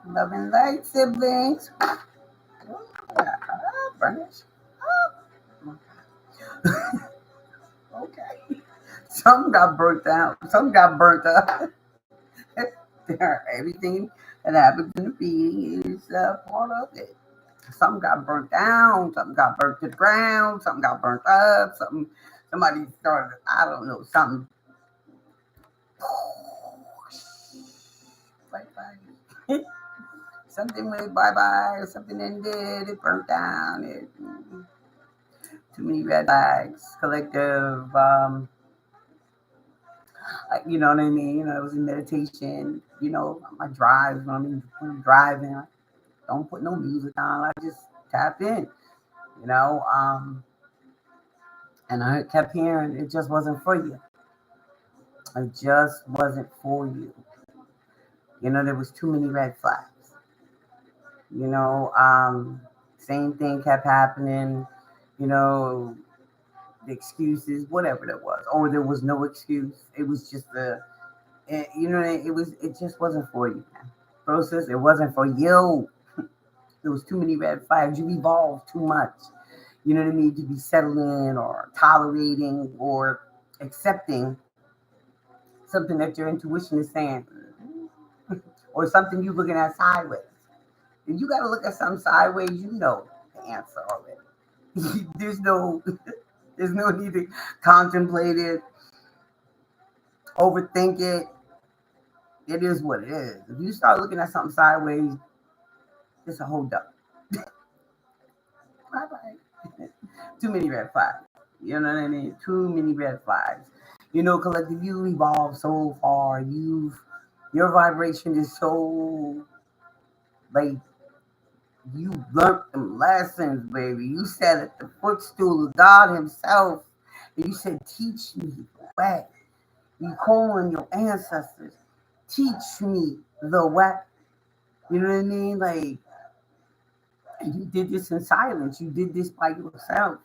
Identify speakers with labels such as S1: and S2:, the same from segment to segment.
S1: Love and light, siblings. Furnish. Okay. Some got burnt out. Some got burnt up. Everything that happens in the feeding is part of it. Some got burnt down. Some got burnt to the ground. Some got burnt up. Somebody started. I don't know something. Bye bye. Something went bye bye. Something ended. It burnt down. Too many red flags. Collective. You know what I mean? It was in meditation. My drives when I'm driving, I don't put no music on. I just tap in. You know, um, and I kept hearing it just wasn't for you. It just wasn't for you. There was too many red flags. You know, um, Same thing kept happening. You know, the excuses, whatever it was, or there was no excuse. It was just it just wasn't for you, man. Process, it wasn't for you. There was too many red flags. You evolved too much. You know what I mean? To be settling or tolerating or accepting something that your intuition is saying, or something you're looking at sideways. If you got to look at something sideways, you know the answer already. There's no need to contemplate it, overthink it. It is what it is. If you start looking at something sideways, it's a hold up. Bye bye. Too many red flags. You know what I mean? Too many red flags. Collective, you evolved so far. Your vibration is so, like, you learned them lessons, baby. You sat at the footstool of God Himself, and you said, "Teach me the way." You call on your ancestors, "Teach me the way." You know what I mean? Like, and you did this in silence. You did this by yourself.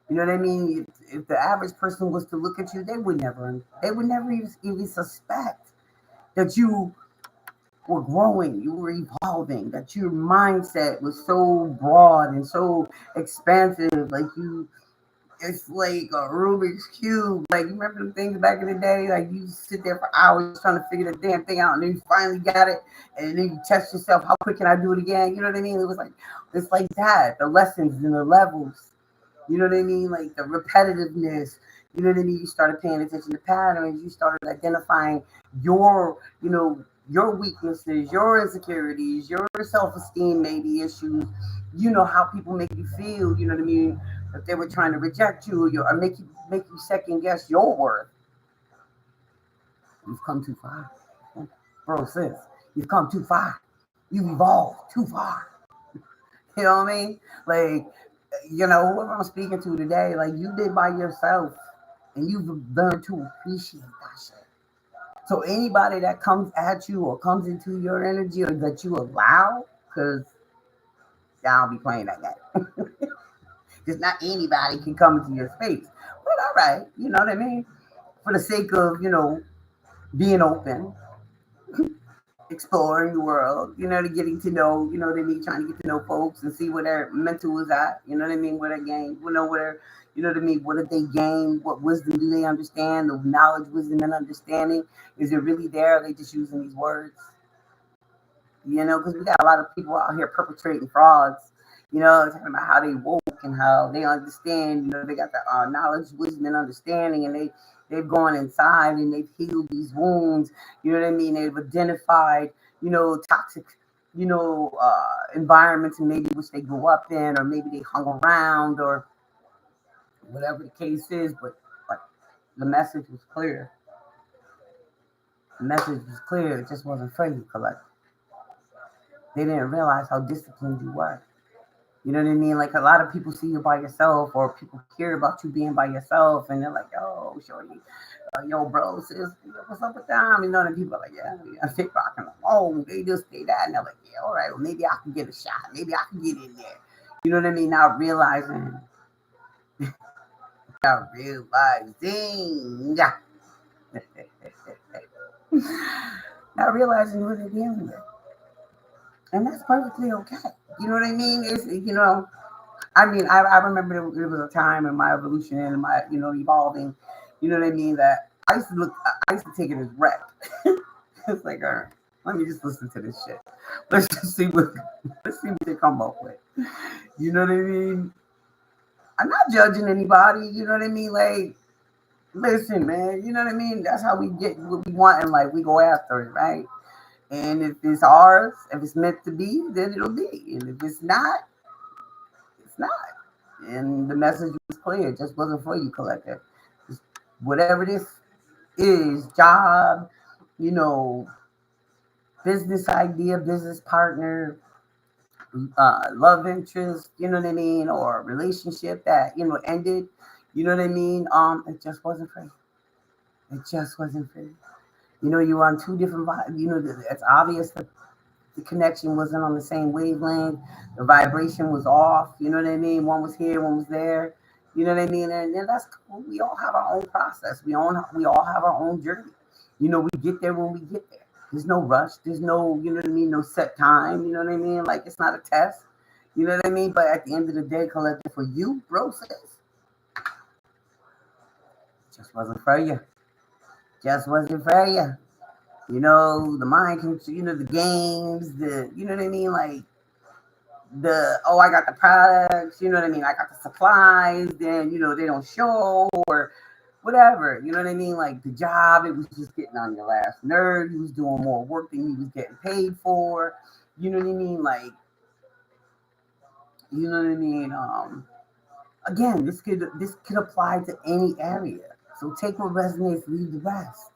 S1: You know what I mean? If the average person was to look at you, they would never even suspect that you were growing, you were evolving, that your mindset was so broad and so expansive. It's like a Rubik's Cube. Like, you remember the things back in the day? Like, you sit there for hours trying to figure the damn thing out, and then you finally got it, and then you test yourself, how quick can I do it again? You know what I mean? It's like that. The lessons and the levels. You know what I mean? Like the repetitiveness. You know what I mean? You started paying attention to patterns. You started identifying your weaknesses, your insecurities, your self-esteem, maybe issues. How people make you feel. You know what I mean? If they were trying to reject you, or make you second guess your worth. You've come too far, bro, sis. You've come too far. You've evolved too far. You know what I mean? Like, whoever I'm speaking to today, like, you did by yourself, and you've learned to appreciate that shit. So anybody that comes at you or comes into your energy, or that you allow, because y'all be playing that game. Just not anybody can come into your space. But all right, you know what I mean? For the sake of, being open, exploring the world, to getting to know, what I mean, trying to get to know folks and see where their mental is at, you know what I mean, where they gain, you know what I mean, what did they gain, what wisdom do they understand, the knowledge, wisdom, and understanding, is it really there? Are they just using these words? Because we got a lot of people out here perpetrating frauds, talking about how they woke and how they understand, they got the knowledge, wisdom, and understanding, and they've gone inside and they've healed these wounds, you know what I mean? They've identified, toxic, environments, and maybe which they grew up in, or maybe they hung around, or whatever the case is, but the message was clear. The message was clear. It just wasn't for you, collect. They didn't realize how disciplined you were. You know what I mean? Like, a lot of people see you by yourself, or people hear about you being by yourself, and they're like, "Oh, shorty, yo, bro, sis, what's up with them?" And people are like, "Yeah, they rocking alone. They just say that," and they're like, "Yeah, all right, well, maybe I can get a shot. Maybe I can get in there." You know what I mean? Not realizing, not realizing what they're dealing with. And that's perfectly okay. You know what I mean? I remember there was a time in my evolution and my, evolving, what I mean, that I used to take it as rec. It's like, all right, let me just listen to this shit. Let's just see let's see what they come up with. You know what I mean? I'm not judging anybody. You know what I mean? Like, listen, man. You know what I mean? That's how we get what we want in life. We go after it, right? And if it's ours, if it's meant to be, then it'll be. And if it's not, it's not. And the message was clear. It just wasn't for you, collective. Just whatever this is, job, you know, business idea, business partner, love interest, you know what I mean, or relationship that, ended, you know what I mean? It just wasn't for you. It just wasn't for you. You were on two different vibes. It's obvious that the connection wasn't on the same wavelength. The vibration was off. You know what I mean? One was here, one was there. You know what I mean? And that's cool. We all have our own process. We all have our own journey. We get there when we get there. There's no rush. There's no, you know what I mean, no set time. You know what I mean? Like, it's not a test. You know what I mean? But at the end of the day, collective, for you, bro, sis, just wasn't for you. Just wasn't for you. The mind can, the games, you know what I mean? Like, I got the products, you know what I mean? I got the supplies, then, they don't show or whatever, you know what I mean? Like, the job, it was just getting on your last nerve. You was doing more work than you was getting paid for, you know what I mean? Like, you know what I mean? Again, this could apply to any area. So take what resonates, leave the rest.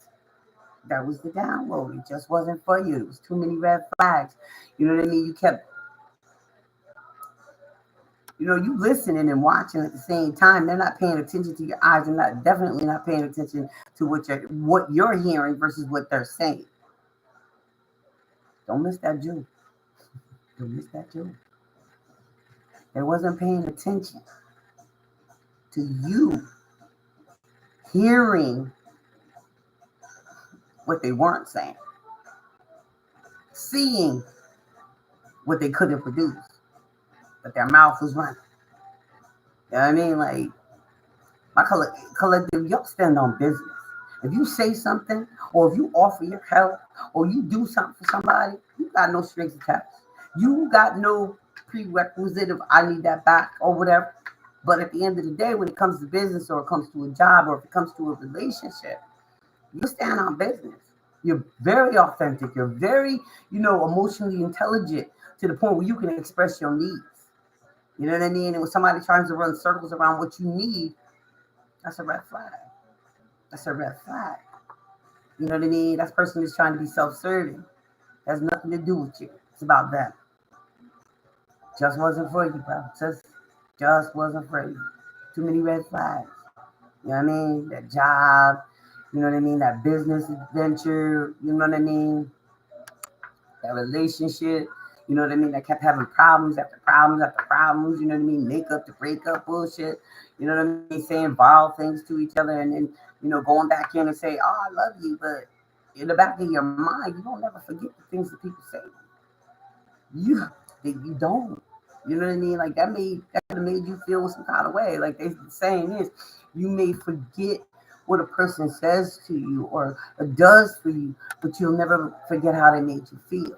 S1: That was the download. It just wasn't for you. It was too many red flags. You know what I mean? You listening and watching at the same time. They're not paying attention to your eyes. They're definitely not paying attention to what you're hearing versus what they're saying. Don't miss that jewel. Don't miss that jewel. They wasn't paying attention to you hearing what they weren't saying, seeing what they couldn't produce, but their mouth was running. You know what I mean? Like, my collective, y'all stand on business. If you say something, or if you offer your help, or you do something for somebody, you got no strings attached. You got no prerequisite of I need that back or whatever. But at the end of the day, when it comes to business, or it comes to a job, or if it comes to a relationship, you stand on business. You're very authentic. You're very, emotionally intelligent to the point where you can express your needs. You know what I mean? And when somebody tries to run circles around what you need, that's a red flag. That's a red flag. You know what I mean? That person is trying to be self-serving. Has nothing to do with you. It's about them. Just wasn't for you, bro. Just wasn't for you. Too many red flags. You know what I mean? That job. You know what I mean? That business adventure. You know what I mean? That relationship. You know what I mean? That kept having problems after problems after problems. You know what I mean? Makeup to breakup bullshit. You know what I mean? Saying vile things to each other, and then, going back in and say, "Oh, I love you," but in the back of your mind, you don't never forget the things that people say. You don't. You know what I mean? Like, that could have made you feel some kind of way. Like, they saying is, you may forget what a person says to you or does for you, but you'll never forget how they made you feel.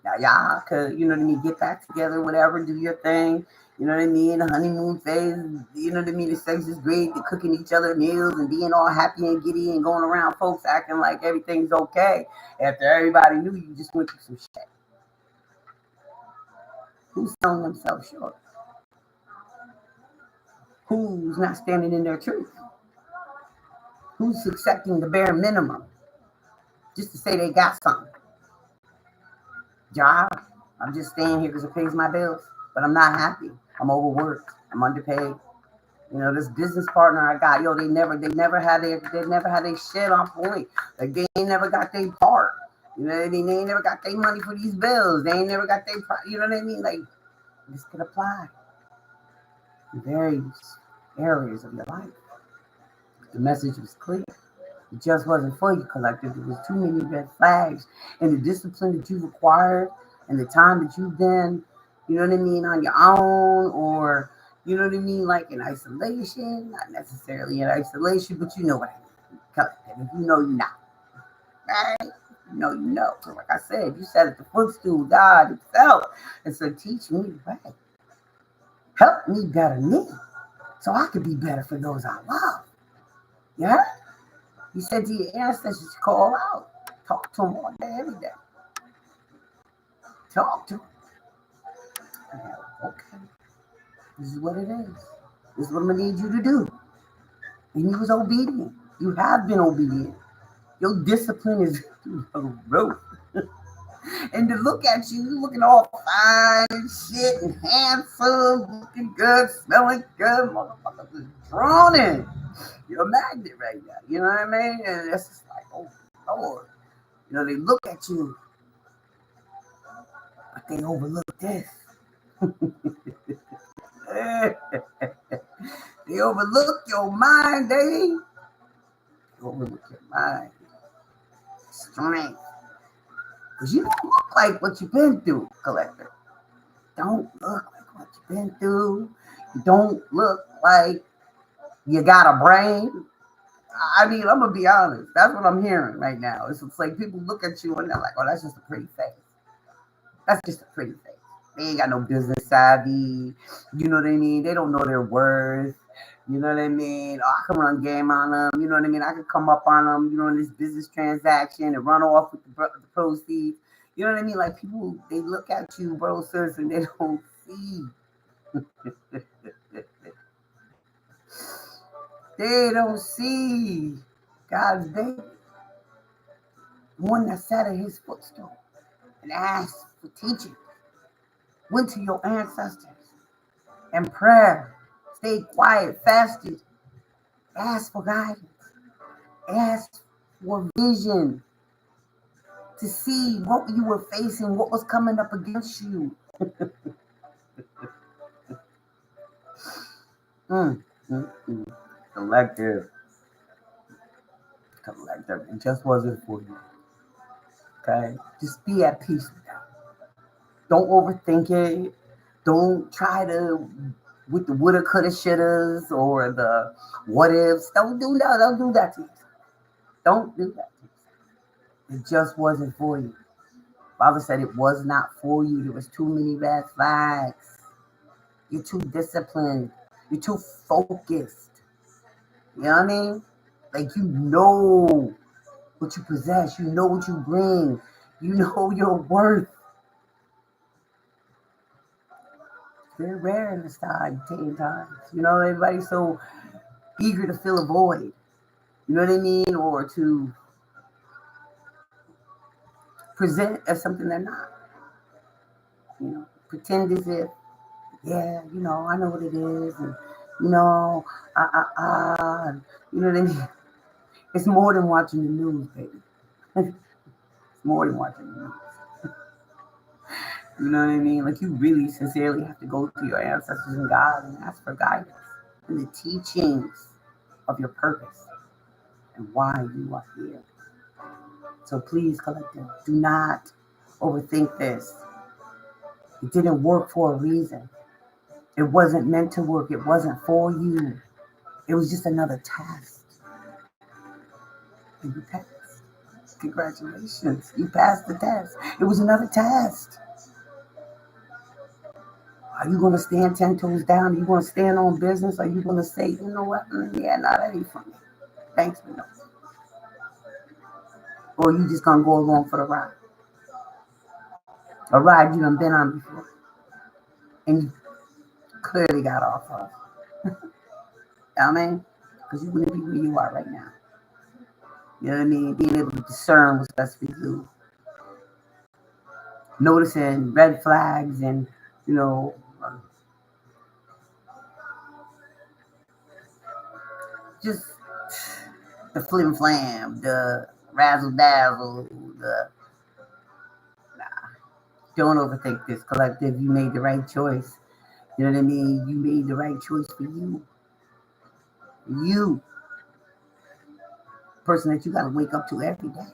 S1: Now, y'all could, you know what I mean, get back together, whatever, do your thing. You know what I mean? The honeymoon phase, you know what I mean? The sex is great. They're cooking each other meals and being all happy and giddy and going around folks acting like everything's okay after everybody knew you just went through some shit. Who's selling themselves short? Who's not standing in their truth? Who's accepting the bare minimum just to say they got something? Job. I'm just staying here because it pays my bills, but I'm not happy. I'm overworked. I'm underpaid. This business partner I got, they never had their shit on point. Like, they ain't never got their part. You know what I mean? They ain't never got their money for these bills. They ain't never got their, you know what I mean? Like, this could apply in various areas of your life. The message was clear. It just wasn't for you, collective. There was too many red flags. And the discipline that you've acquired and the time that you've been, you know what I mean, on your own, or, you know what I mean, like in isolation, not necessarily in isolation, but you know what I mean, collective. If you know, you're not. Right? You know, you know. So like I said, you sat at the footstool, God himself, and said, teach me right. Help me better me so I could be better for those I love. Yeah? You said to your ancestors, call out. Talk to them all day, every day. Talk to them. Yeah, okay. This is what it is. This is what I'm going to need you to do. And you was obedient. You have been obedient. Your discipline is a rope. And to look at you, you looking all fine and shit and handsome, looking good, smelling good, motherfucker, just drawn in. You're a magnet right now. You know what I mean? And it's just like, oh Lord. You know, they look at you, but they overlook this. They overlook your mind, baby. They overlook your mind. Strength. Because you don't look like what you've been through, collector. Don't look like what you've been through. You don't look like you got a brain. I mean, I'm going to be honest. That's what I'm hearing right now. It's like people look at you and they're like, oh, that's just a pretty face. That's just a pretty face. They ain't got no business savvy. You know what I mean? They don't know their worth. You know what I mean? Oh, I can run game on them. You know what I mean? I can come up on them, you know, in this business transaction and run off with the proceeds. You know what I mean? Like people, they look at you, bro, sis, and they don't see. They don't see God's baby. One that sat at his footstool and asked for teaching. Went to your ancestors and prayer. Stayed quiet, fasted, asked for guidance, asked for vision to see what you were facing, what was coming up against you. Collective. It just wasn't for you. Okay? Just be at peace with that. Don't overthink it. Don't try to with the woulda, coulda, shouldas or the what ifs. Don't do that. Don't do that to yourself. Don't do that to yourself. It just wasn't for you. Father said it was not for you. There was too many red flags. You're too disciplined. You're too focused. You know what I mean? Like you know what you possess. You know what you bring. You know your worth. It's very rare in this time, times. You know, everybody's so eager to fill a void. You know what I mean? Or to present as something they're not. You know, pretend as if, yeah, you know, I know what it is, and you know, you know what I mean? It's more than watching the news, baby. It's more than watching the news. You know what I mean? Like you really sincerely have to go to your ancestors and God and ask for guidance and the teachings of your purpose and why you are here. So please, collective, do not overthink this. It didn't work for a reason. It wasn't meant to work. It wasn't for you. It was just another test. And you passed. Congratulations. You passed the test. It was another test. Are you going to stand 10 toes down? Are you going to stand on business? Are you going to say, you know what? Yeah, not any for me. Thanks, but no. Or are you just going to go along for the ride? A ride you done been on before. And you clearly got off of. You know what I mean? Because you wouldn't be where you are right now. You know what I mean? Being able to discern what's best for you. Noticing red flags and, you know, just the flim flam, the razzle dazzle, the don't overthink this, collective. You made the right choice. You know what I mean? You made the right choice for you. You. person that you got to wake up to every day,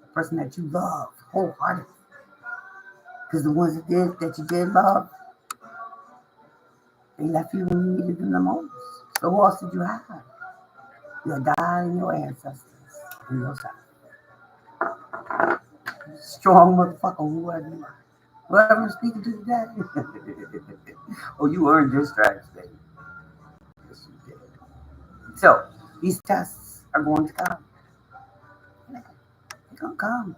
S1: the person that you love wholeheartedly. Because the ones that you did love, they left you when you needed them the most. So who else did you have? Your God and your ancestors and yourself. Strong motherfucker, whoever you are. Whoever I'm speaking to today. Oh, you earned your stripes, baby. Yes, you did. So, these tests are going to come. They're going to come.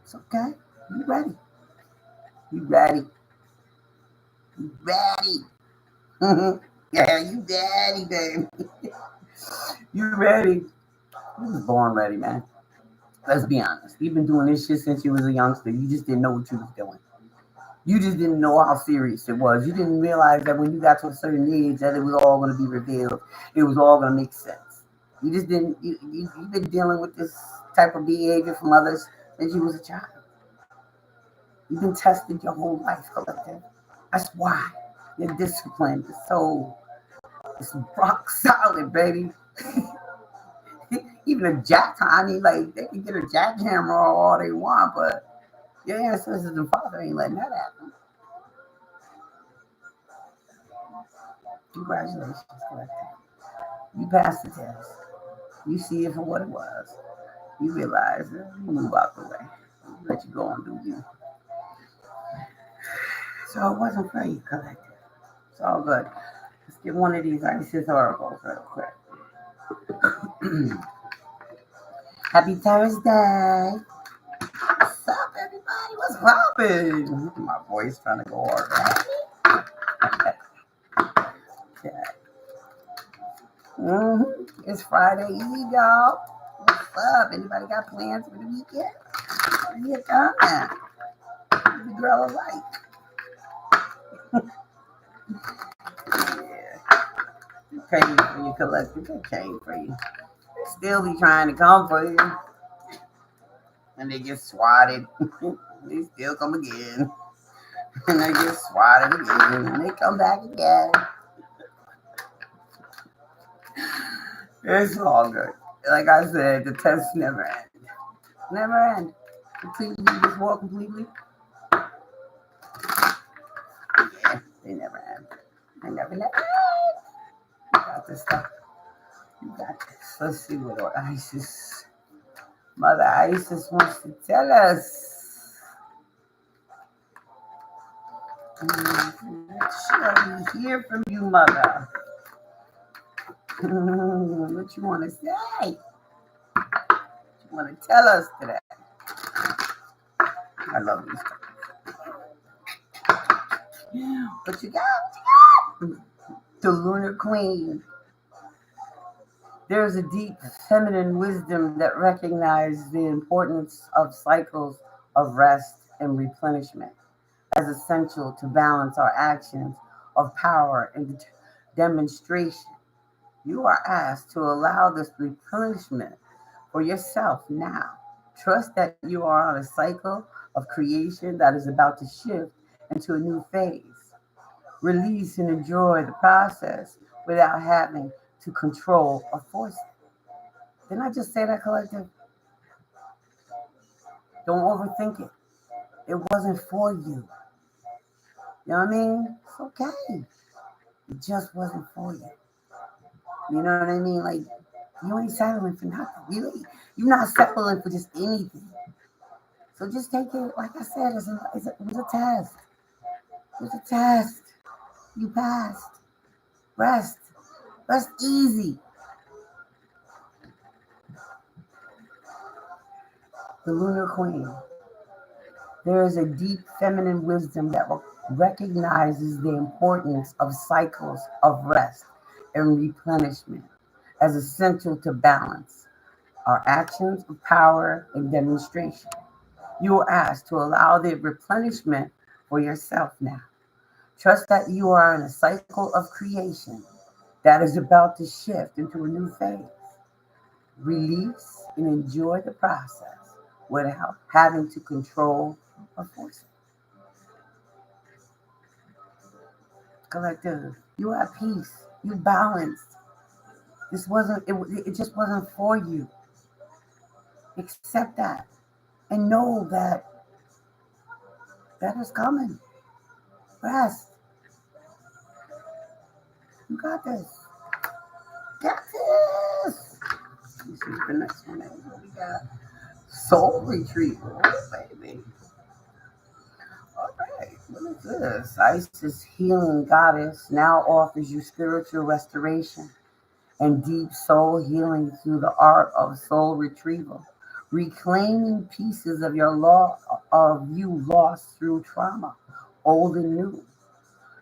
S1: It's okay. You ready. You ready. You ready. Yeah, you ready, baby. You ready. You was born ready, man. Let's be honest. You've been doing this shit since you was a youngster. You just didn't know what you was doing. You just didn't know how serious it was. You didn't realize that when you got to a certain age that it was all going to be revealed. It was all going to make sense. You just didn't. You've been dealing with this type of behavior from others since you was a child. You've been tested your whole life, collective. That's why your discipline is so it's rock solid, baby. Even a I mean, like they can get a jackhammer all they want, but your ancestors and father ain't letting that happen. Congratulations, collective. You passed the test. You see it for what it was. You realize you move out the way. Let you go and do you. So it wasn't for you, collective. It's all good. Let's get one of these ISIS oracles real quick. Happy Thursday. What's up, everybody? What's poppin'? My voice trying to go hard. Okay. It's Friday Eve, y'all. What's up? Anybody got plans for the weekend? Where you coming? The girl alike. Yeah. Praying for you, collective. Okay for you. Still be trying to come for you. And they get swatted. They still come again. And they get swatted again. And they come back again. It's all good. Like I said, the tests never end. Never end. Completely, you just walk completely. Yeah, they never end. They never end. You got this stuff. You got this. Let's see what Isis, Mother Isis wants to tell us. Shall we hear from you, Mother? What you want to say? What you want to tell us today? I love these stuff. What you got? What you got? The Lunar Queen. There is a deep feminine wisdom that recognizes the importance of cycles of rest and replenishment as essential to balance our actions of power and demonstration. You are asked to allow this replenishment for yourself now. Trust that you are on a cycle of creation that is about to shift into a new phase. Release and enjoy the process without having to control or force it. Didn't I just say that, collective? Don't overthink it. It wasn't for you. You know what I mean? It's okay. It just wasn't for you. You know what I mean? Like, you ain't settling for nothing. You're not settling for just anything. So just take it, like I said, it was a test. It was a test. You passed. Rest. Rest easy. The Lunar Queen. There is a deep feminine wisdom that recognizes the importance of cycles of rest and replenishment as essential to balance our actions of power and demonstration. You are asked to allow the replenishment for yourself now. Trust that you are in a cycle of creation that is about to shift into a new phase. Release and enjoy the process without having to control or force it. Collective, you are at peace. You balanced. This wasn't, it just wasn't for you. Accept that and know that is coming. Rest. You got this. Got this. Let me see what the next one is. What we got? Soul retrieval, baby. All right, what is this? Isis, healing goddess, now offers you spiritual restoration and deep soul healing through the art of soul retrieval, reclaiming pieces of your you lost through trauma, old and new.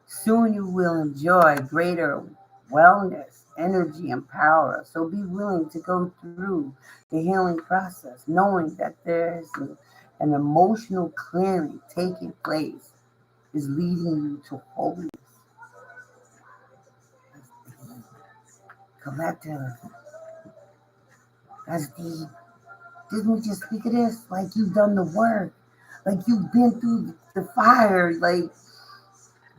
S1: Soon you will enjoy greater wellness, energy, and power. So be willing to go through the healing process, knowing that there's an emotional clearing taking place, is leading you to wholeness. Collective. That's deep. Didn't we just speak of this? Like you've done the work. Like you've been through the fire. Like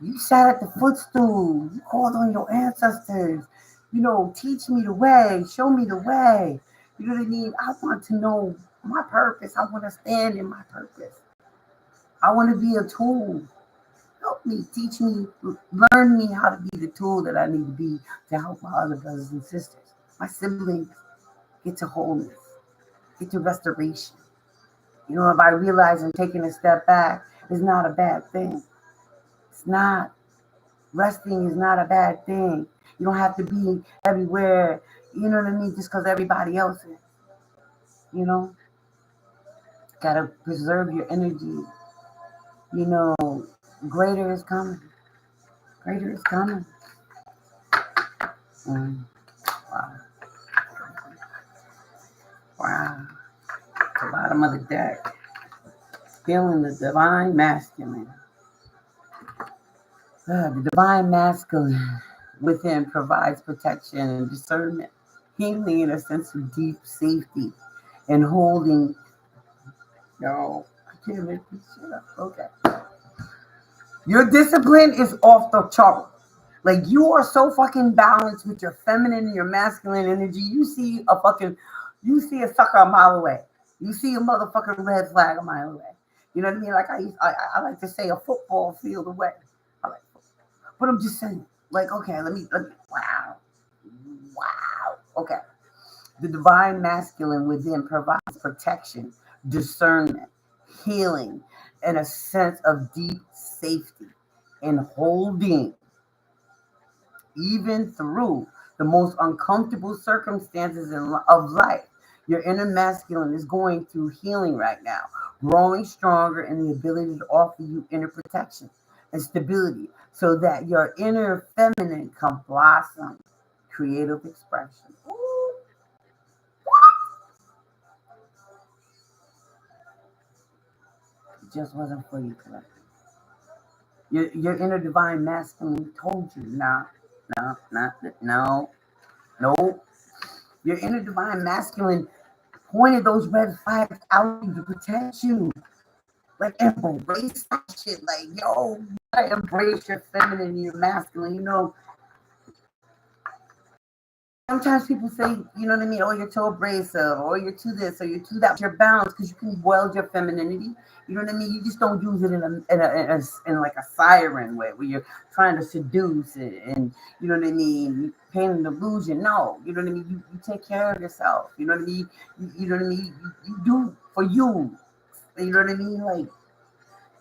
S1: you sat at the footstool. You called on your ancestors. Teach me the way. Show me the way. You know what I mean? I want to know my purpose. I want to stand in my purpose. I want to be a tool. Help me, teach me, learn me how to be the tool that I need to be to help my other brothers and sisters. My siblings get to wholeness, get to restoration. If I realize I'm taking a step back, it's not a bad thing. It's not. Resting is not a bad thing. You don't have to be everywhere, you know what I mean, just because everybody else is. Gotta preserve your energy. Greater is coming. Greater is coming. Wow. Wow. At the bottom of the deck. Feeling the divine masculine. The divine masculine within provides protection and discernment, healing in a sense of deep safety, and holding. No, I can't make this shit up. Okay. Your discipline is off the chart. Like you are so fucking balanced with your feminine and your masculine energy. You see a sucker a mile away. You see a motherfucking red flag a mile away. You know what I mean? Like I like to say a football field away. But I'm just saying, like, okay, let me wow. Okay. The divine masculine within provides protection, discernment, healing, and a sense of deep safety in holding, even through the most uncomfortable circumstances of life. Your inner masculine is going through healing right now, growing stronger in the ability to offer you inner protection and stability so that your inner feminine can blossom creative expression. Ooh. It just wasn't for you, collective. Your inner divine masculine told you, no. Your inner divine masculine pointed those red flags out to protect you. Like, embrace that shit. Like, yo, you gotta embrace your feminine and your masculine. Sometimes people say, you know what I mean? Oh, you're too abrasive, or you're too this, or you're too that. You're balanced because you can weld your femininity. You know what I mean? You just don't use it in like a siren way where you're trying to seduce it and you know what I mean, paint an illusion. No, you know what I mean. You take care of yourself. You know what I mean. You know what I mean. You do for you. You know what I mean? Like,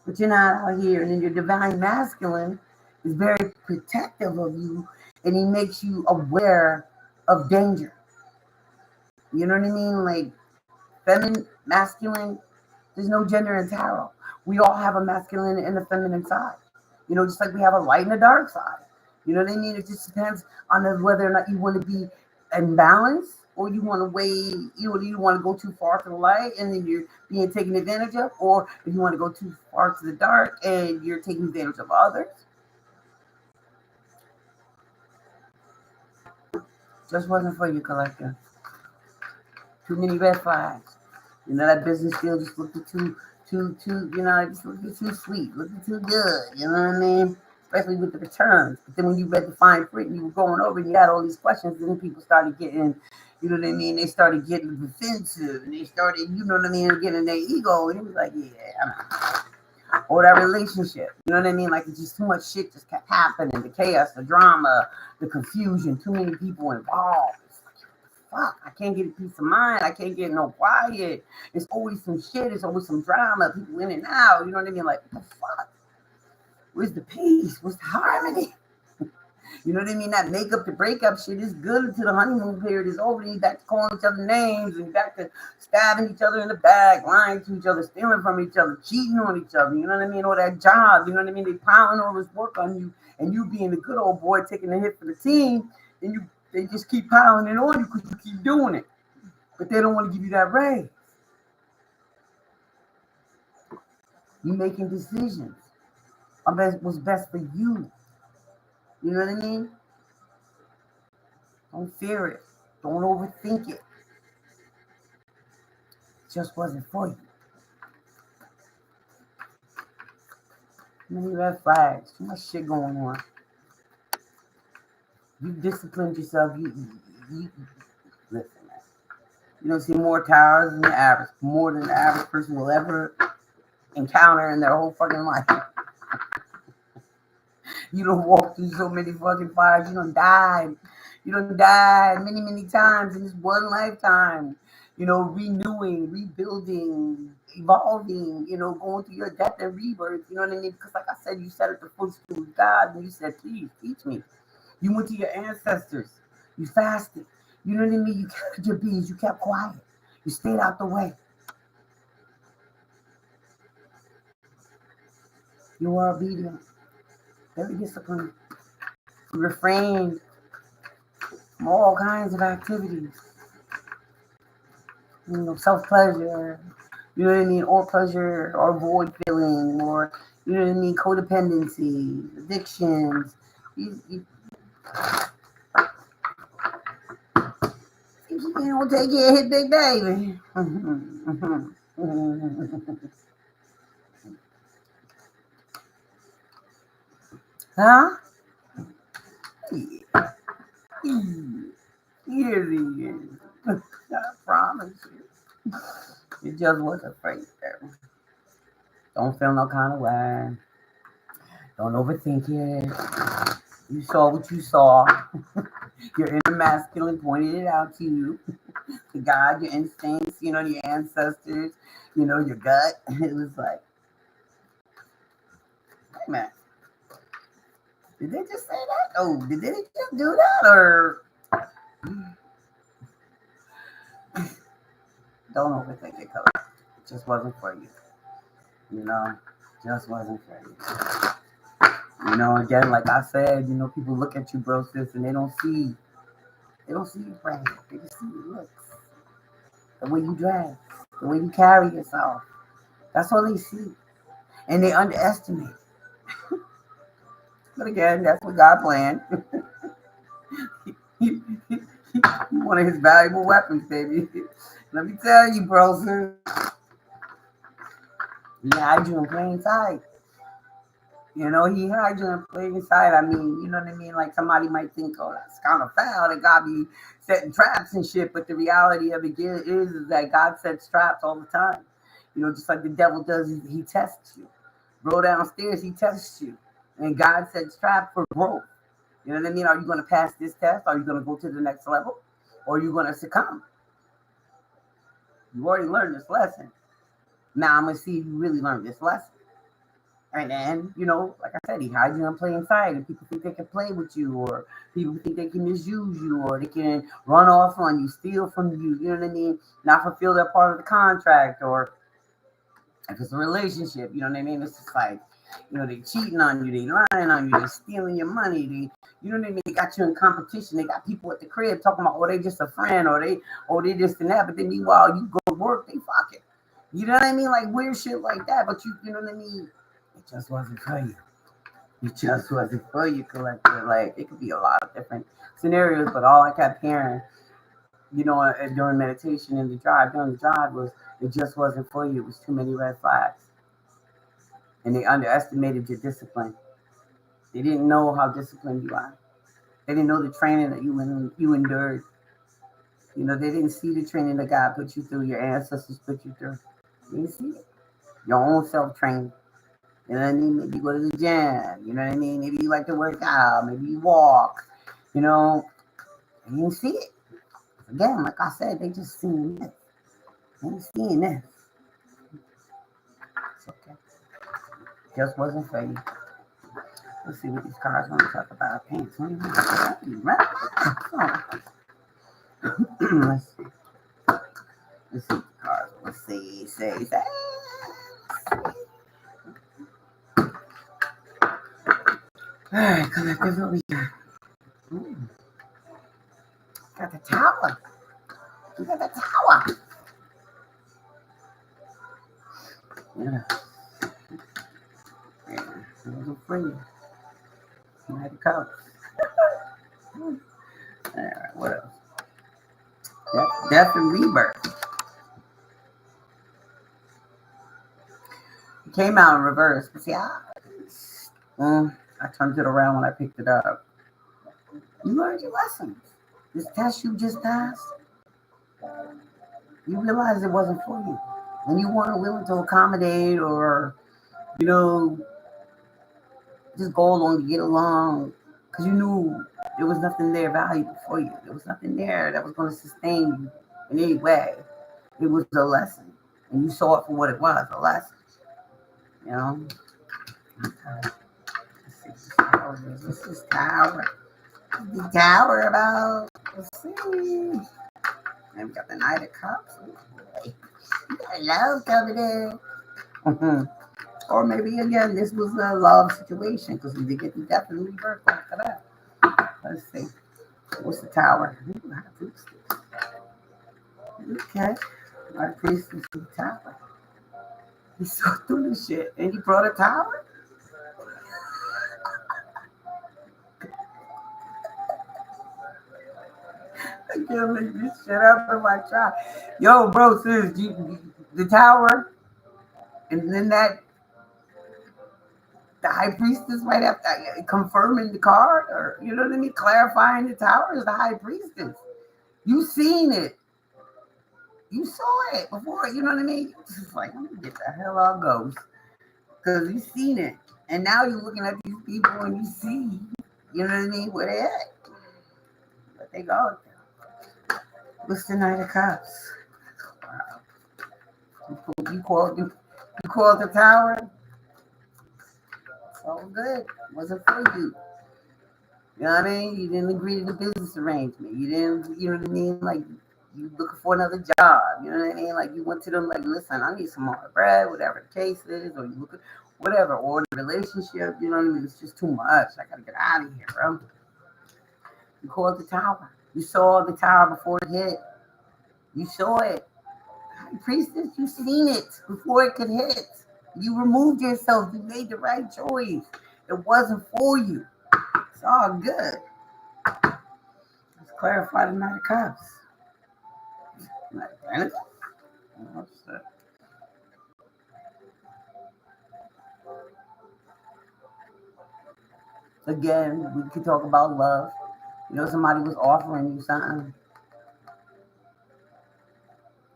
S1: but you're not out here. And then your divine masculine is very protective of you, and he makes you aware of danger. You know what I mean? Like feminine, masculine, there's no gender in tarot. We all have a masculine and a feminine side. Just like we have a light and a dark side. You know what I mean? It just depends on whether or not you want to be in balance or you want to you want to go too far to the light and then you're being taken advantage of, or if you want to go too far to the dark and you're taking advantage of others. Just wasn't for you, collector. Too many red flags. That business deal just looked too, just looked too sweet, looked too good. You know what I mean? especially with the returns. But then when you read the fine print and you were going over and you had all these questions, then people started getting, you know what I mean? They started getting defensive and they started, you know what I mean, getting their ego. And it was like, yeah, or that relationship. You know what I mean? Like it's just too much shit just kept happening. The chaos, the drama, the confusion, too many people involved. It's like, fuck, I can't get a peace of mind. I can't get no quiet. It's always some shit. It's always some drama. People in and out. You know what I mean? Like, what the fuck? Where's the peace? Where's the harmony? You know what I mean? That makeup to breakup shit is good until the honeymoon period is over. You back to calling each other names and back to stabbing each other in the back, lying to each other, stealing from each other, cheating on each other. You know what I mean? Or that job. You know what I mean? They piling all this work on you, and you being the good old boy taking the hit for the team, and they just keep piling it on you because you keep doing it, but they don't want to give you that raise. You making decisions on what's best for you. You know what I mean? Don't fear it. Don't overthink it. It just wasn't for you. Too many red flags. Too much shit going on. You disciplined yourself. You listen, man. You don't see more towers than the average. More than the average person will ever encounter in their whole fucking life. You don't walk through so many fucking fires. You don't die. You don't die many, many times in this one lifetime. You know, renewing, rebuilding, evolving, you know, going through your death and rebirth. You know what I mean? Because like I said, you sat at the footstool of God and you said, please teach me. You went to your ancestors. You fasted. You know what I mean? You kept your bees. You kept quiet. You stayed out the way. You were obedient. Very disciplined. You refrained from all kinds of activities. You know, self-pleasure, you know what I mean, or pleasure, or void filling, or, you know what I mean, codependency, addictions. You don't take it, hit big baby. Huh? Yeah. Here he is. I promise you. It just wasn't right there. Don't feel no kind of way. Don't overthink it. You saw what you saw. Your inner masculine pointed it out to you. To God, your instincts, you know, your ancestors, you know, your gut. It was like, hey man, did they just say that? Oh, did they just do that? Or don't overthink it, color. It just wasn't for you. You know, just wasn't for you. You know, again, like I said, you know, people look at you, bro, sis, and they don't see your brain. They just see your looks, the way you dress, the way you carry yourself. That's all they see, and they underestimate. But again, that's what God planned. One of his valuable weapons, baby. Let me tell you, bro, sis. He hides you in plain sight. You know, he hides you in plain sight. I mean, you know what I mean? Like somebody might think, oh, that's kind of foul. That God be setting traps and shit. But the reality of it is that God sets traps all the time. You know, just like the devil does, he tests you. Roll downstairs, he tests you. And God sets traps for growth. You know what I mean? Are you going to pass this test? Are you going to go to the next level? Or are you going to succumb? You already learned this lesson. Now I'm going to see if you really learned this lesson. And then, you know, like I said, he hides you in plain sight, and people think they can play with you, or people think they can misuse you, or they can run off on you, steal from you, you know what I mean? Not fulfill their part of the contract, or if it's a relationship, you know what I mean? It's just like, you know, they cheating on you, they lying on you, they stealing your money, you know what I mean? They got you in competition. They got people at the crib talking about, oh, they just a friend, or they just and that. But then meanwhile, you go to work, they fucking. You know what I mean? Like weird shit like that. But you know what I mean? It just wasn't for you. It just wasn't for you, collective. Like it could be a lot of different scenarios, but all I kept hearing, you know, during meditation in the drive, during the drive was it just wasn't for you. It was too many red flags. And they underestimated your discipline. They didn't know how disciplined you are. They didn't know the training that you endured. They didn't see the training that God put you through, your ancestors put you through. They didn't see it. Your own self training. You know what I mean? Maybe you go to the gym. You know what I mean? Maybe you like to work out. Maybe you walk. You know, and you didn't see it. Again, like I said, they just seen this. They ain't seeing this. It's okay. Just wasn't for you. Let's see what these cards want to talk about. Dang, 20 right? Let's see. Let's see the cards. Let's see. Say. Alright, collective, what we got? Got the tower. We got the tower. Yeah. It wasn't free. You had to come. Alright, what else? Death and rebirth. It came out in reverse. But see, I turned it around when I picked it up. You learned your lessons. This test you just passed, you realized it wasn't for you. When you weren't willing to accommodate or, just go along to get along, because you knew there was nothing there valuable for you. There was nothing there that was going to sustain you in any way. It was a lesson. And you saw it for what it was, a lesson. Okay. What's this tower? The tower about, let's see. And we got the Knight of Cups. You got love coming in. Or maybe, again, this was a love situation because we did get the death and rebirth after that. Let's see. What's the tower? Okay. High priestess of the tower. He saw through the shit. And he brought a tower? I can't make this shit up if I try. Yo, bro, sis, the tower, and then the high priestess right after confirming the card, or you know what I mean, clarifying the tower is the high priestess. You seen it. You saw it before, you know what I mean? It's like, let me get the hell out of ghost. Because you seen it. And now you're looking at these people and you see, you know what I mean, where they at. But they go. What's the Knight of Cups? Wow. You called the tower? It's all good. It wasn't for you. You know what I mean? You didn't agree to the business arrangement. You didn't, you know what I mean? Like, you looking for another job. You know what I mean? Like, you went to them like, listen, I need some more bread, whatever the case is, or you look at whatever, or the relationship, you know what I mean? It's just too much. I gotta get out of here, bro. You called the tower. You saw the tower before it hit. You saw it. High priestess, you seen it before it could hit. You removed yourself. You made the right choice. It wasn't for you. It's all good. Let's clarify the Knight of Cups. Again, we could talk about love. Somebody was offering you something.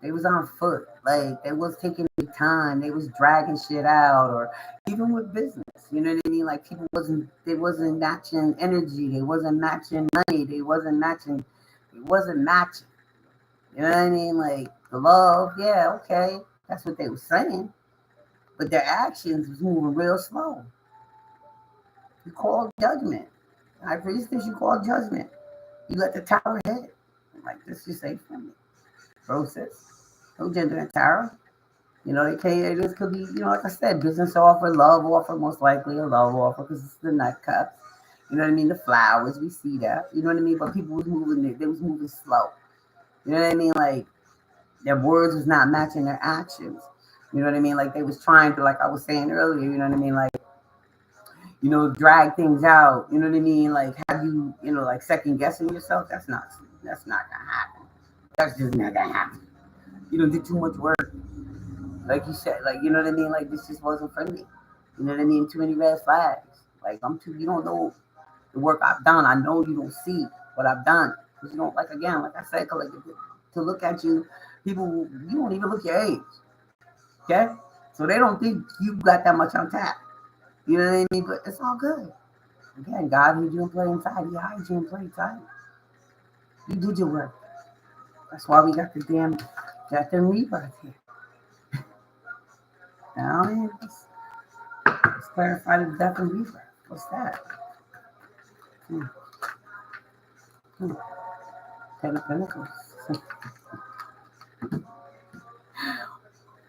S1: They was on foot. Like, they was taking their time. They was dragging shit out, or even with business. You know what I mean? Like, they wasn't matching energy. They wasn't matching money. It wasn't matching. You know what I mean? Like, the love, yeah, okay. That's what they were saying. But their actions was moving real slow. You called judgment. High priestess, you called judgment. You let the tower hit. Like, this is safe for me. Process. No gender in tarot. This could be, like I said, business offer, love offer, most likely a love offer because it's the Nut Cups. You know what I mean? The flowers, we see that. You know what I mean? But people was moving, they was moving slow. You know what I mean? Like, their words was not matching their actions. You know what I mean? Like, they was trying to, like I was saying earlier, you know what I mean? Like, drag things out. You know what I mean? Like, have you, like second guessing yourself? That's not gonna happen. That's just not gonna happen. You don't do too much work. Like you said, like, you know what I mean? Like, this just wasn't for me. You know what I mean? Too many red flags. Like you don't know the work I've done. I know you don't see what I've done because you don't like again, like I said, to look at you, people you don't even look your age. Okay, so they don't think you got that much on tap. You know what I mean? But it's all good. Again, God made you in plain sight. He hides you in plain sight. You did your work. That's why we got the damn death and rebirth here. Now, let's clarify the death and rebirth. What's that? Hmm. Hmm. Ten of Pentacles.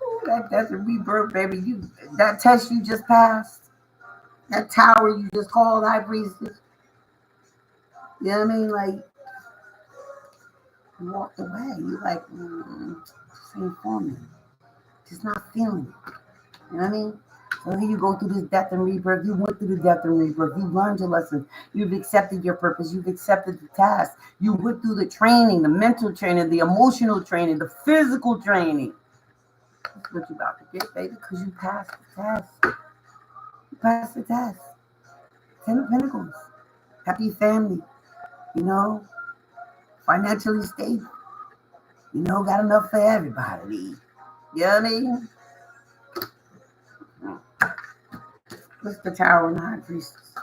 S1: Ooh, that death and rebirth, baby. That test you just passed, that tower you just called high priestess. You know what I mean? Like you walked away. You like, just ain't for me. Just not feeling it. You know what I mean? So here you go through this death and rebirth. You went through the death and rebirth. You learned your lesson. You've accepted your purpose. You've accepted the task. You went through the training, the mental training, the emotional training, the physical training. That's what you're about to get, baby, because you passed the test. You passed the test. Ten of Pentacles. Happy family. You know, financially stable. You know, got enough for everybody to eat. You know what I mean? What's the Tower and the High Priestess?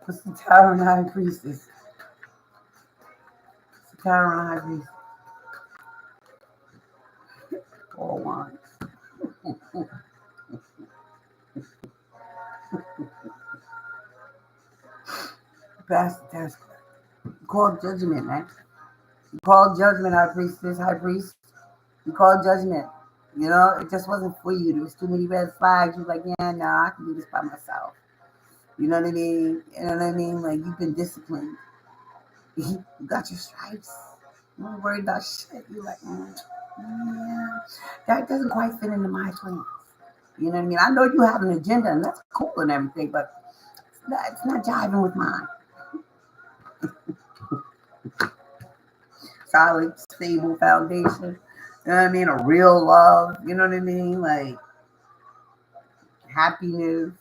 S1: What's the Tower and the High Priestess? What's the Tower and the High Priestess? All wands. Pass the test. You called judgment, man. You called judgment, High Priestess, High Priest. You called judgment. You know, it just wasn't for you. There was too many red flags. You was like, yeah, no, I can do this by myself. You know what I mean? You know what I mean? Like, you've been disciplined. You got your stripes. You don't worry about shit. You're like, yeah, that doesn't quite fit into my plans. You know what I mean? I know you have an agenda, and that's cool and everything, but it's not jiving with mine. Solid, stable foundation. You know what I mean? A real love. You know what I mean? Like happiness.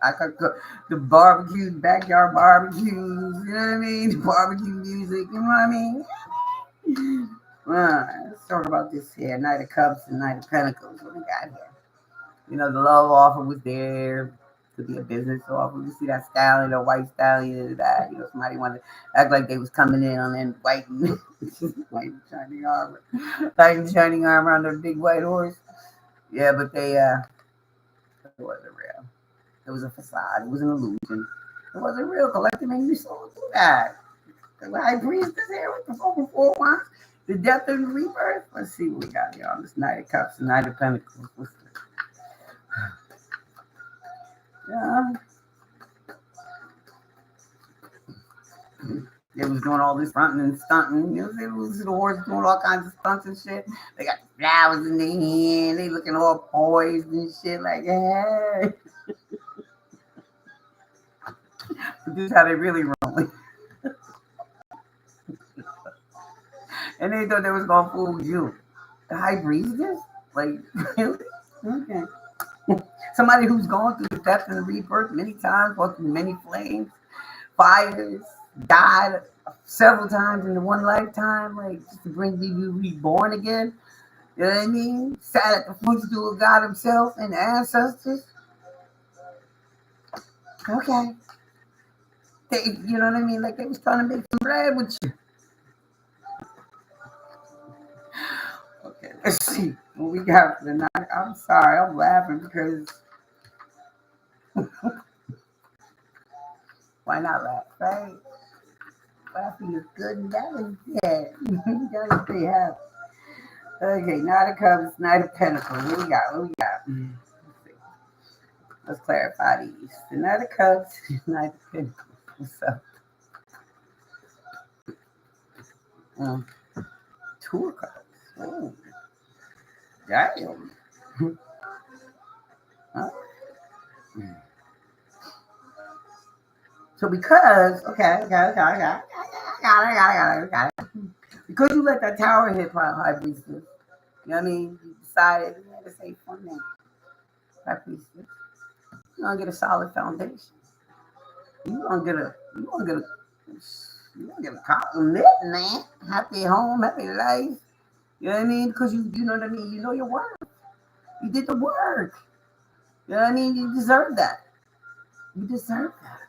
S1: I could go the barbecues, backyard barbecues. You know what I mean? The barbecue music. You know what I mean? Let's talk about this here. Knight of Cups and Knight of Pentacles. What we got here? You know, the love offer was there. Could be a business offer. You see that stallion, the white stallion, that, you know, somebody wanted to act like they was coming in on that white and white and shining armor. White and shining armor on their big white horse. Yeah, but it wasn't real. It was a facade. It was an illusion. It wasn't real. Collective, and you saw through that. The high priest is here with the fucking 4 wands. The death and the rebirth. Let's see what we got here on this Knight of Cups and Knight of Pentacles. What's this? Yeah. They was doing all this fronting and stunting. You know, it was the horse doing all kinds of stunts and shit. They got flowers in their hand. They looking all poised and shit like, hey. But this is how they really rolling. And they thought they was gonna fool you. The high priestess? Like, really? Okay. Somebody who's gone through the death and the rebirth many times, gone through many flames, fires, died several times in the one lifetime, like just to bring you reborn again. You know what I mean? Sat at the footstool of God Himself and the ancestors. Okay. You know what I mean? Like they was trying to make some bread with you. Okay, let's see what we got for the night. I'm sorry, I'm laughing because why not laugh, right? Laughing is good and that is bad. You gotta stay happy. Okay, Knight of Cups, Knight of Pentacles. What we got? What we got? Let's see. Let's clarify these. The Knight of Cups, Knight of Pentacles. What's up? Two of Cups. Oh, damn. Huh? So because, okay, I got it. Because you let that tower hit High Priestess, you know what I mean? You decided to say for me. Right, please. You're gonna get a solid foundation. You're gonna get a you're gonna get a you're gonna get a cotton lit, man. Happy home, happy life. You know what I mean? Because you know what I mean, you know your work. You did the work. You know what I mean? You deserve that. You deserve that.